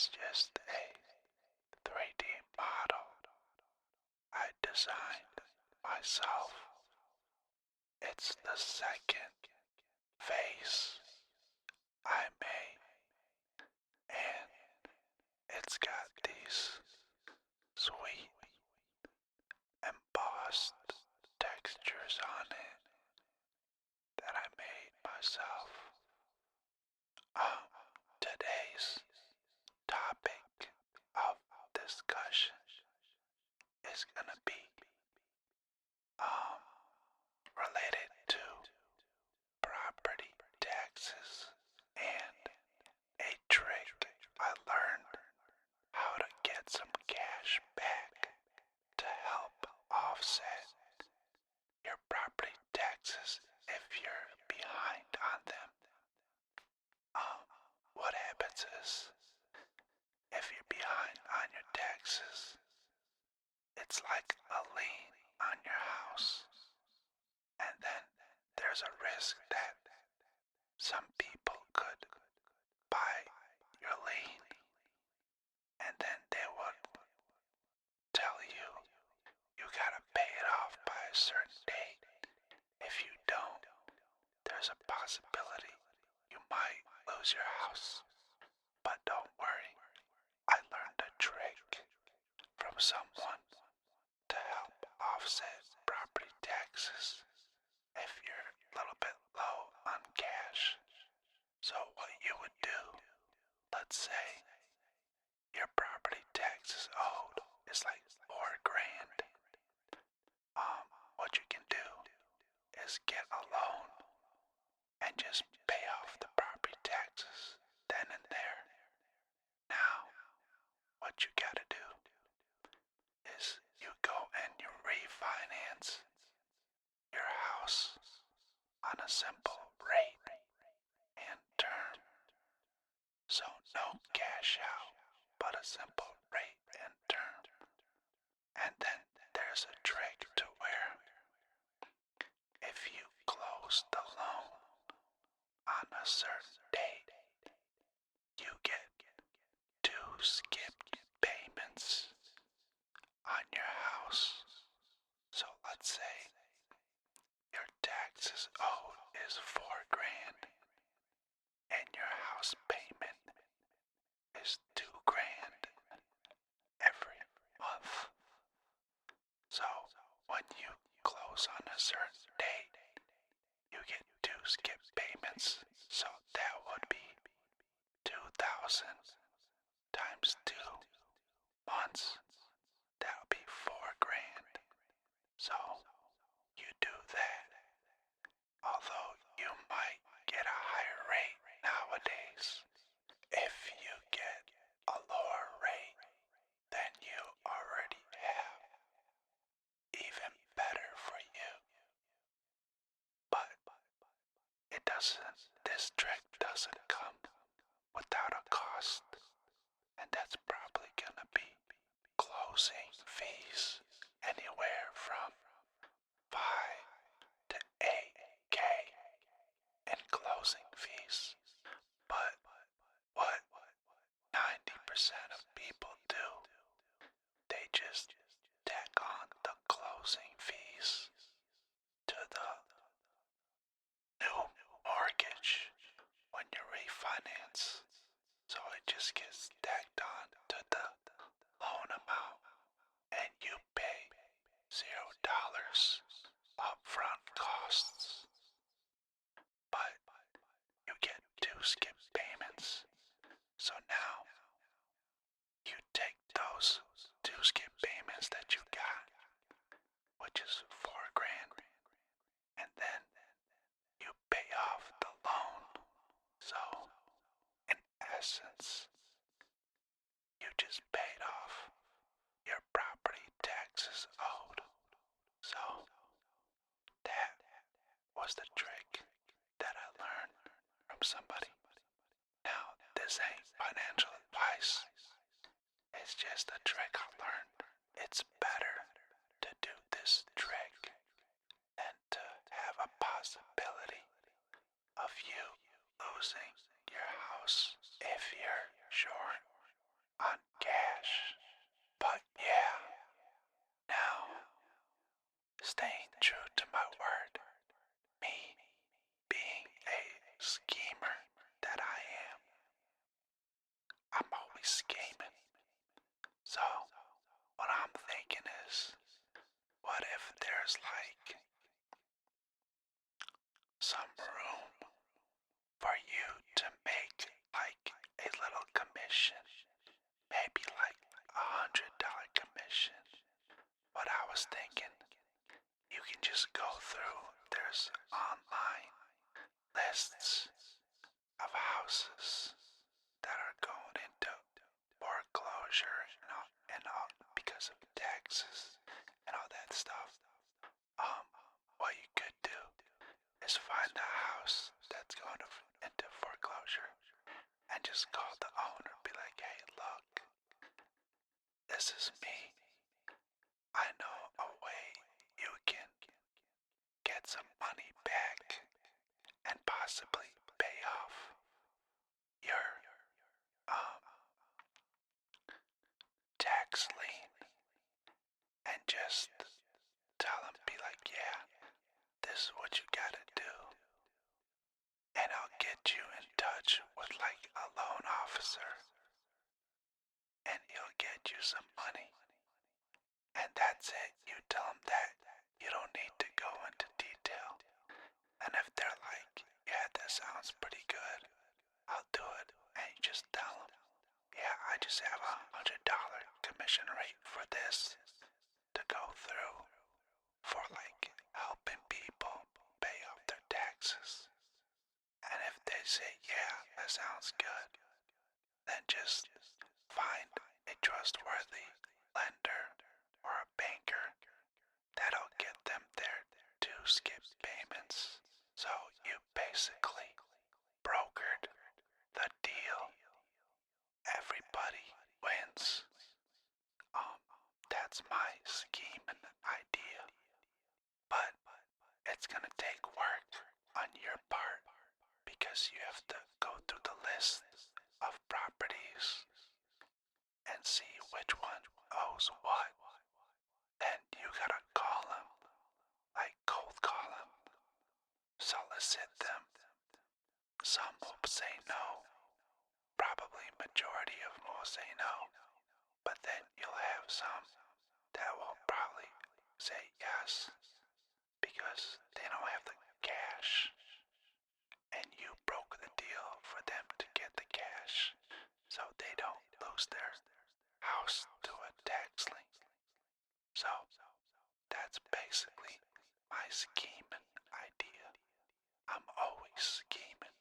is just a 3D model I designed myself. It's the second face I made, and it's got these sweet embossed textures on it that I made myself. Today's topic of discussion is gonna be um related to property taxes and a trick I learned how to get some cash back to help offset your property taxes if you're behind on them. What happens is, if you're behind on your taxes, it's like a lien on your house. And then there's a risk that some people could buy your lien, and then they would tell you you gotta pay it off by a certain date. If you don't, there's a possibility you might lose your house. But don't worry, I learned a trick from someone to help offset property taxes if you're a little bit low on cash. So what you would do, let's say your property taxes owed is like $4,000. What you can do is get a loan and just pay off the property taxes then and there. Now, what you gotta do is you go and you refinance your house on a simple rate and term. So no cash out, but a simple rate and term. And then there's a trick to where if you close the loan on a certain date, you get 2 skipped payments on your house. So let's say your taxes owed is $4,000 and your house payment is $2,000 every month. So when you close on a certain date, you get 2 skip payments. So that would be 2,000 times 2 months. That would be $4,000. So you do that. Although you might get a higher rate nowadays, if you get a lower rate than you already have, even better for you. But this trick doesn't come without a cost, and that's probably gonna be closing fees anywhere from 5 to 8K in closing fees. But what 90% of people do, they just tack on the closing fees to the new mortgage when you refinance. So it just gets tacked on to the loan amount, and you pay $0 upfront costs. But you get 2 skip payments. So now you take those 2 skip payments that you got, which is $4,000, and then you pay off the loan. So in essence, you just paid off your property taxes owed. So that was the trick that I learned from somebody. Now, this ain't financial advice. It's just a trick I learned. It's better to do this trick than to have a possibility of you losing your house if you're short always scheming. So, what I'm thinking is, what if there's like some room for you to make like a little commission, maybe like $100 commission. What I was thinking, you can just go through, there's online lists of houses that are going into foreclosure and all because of taxes and all that stuff. What you could do is find a house that's going into foreclosure and just call the owner, be like, hey, look, this is me. I know a way you can get some money back and possibly pay off your um, tax lien, and just tell them, be like, yeah, this is what you gotta do, and I'll get you in touch with like a loan officer, and he'll get you some money, and that's it. You tell them that. You don't need to go into detail, and if they're like, yeah, that sounds pretty good, I'll do it, and you just tell them, yeah, I just have $100 commission rate for this to go through for like helping people pay off their taxes. And if they say, yeah, that sounds good, then just find a trustworthy lender or a banker that'll get them there to skip payments. So you basically brokered the deal. Everybody wins. That's my scheme and idea. But it's gonna take work on your part because you have to go through the list of properties and see which one owes what. Then you gotta call them, like cold call them, solicit them. Some will say no, probably majority of them will say no, but then you'll have some that will probably say yes because they don't have the cash and you broke the deal for them to get the cash so they don't lose their house to a tax lien. So that's basically my scheming idea. I'm always scheming.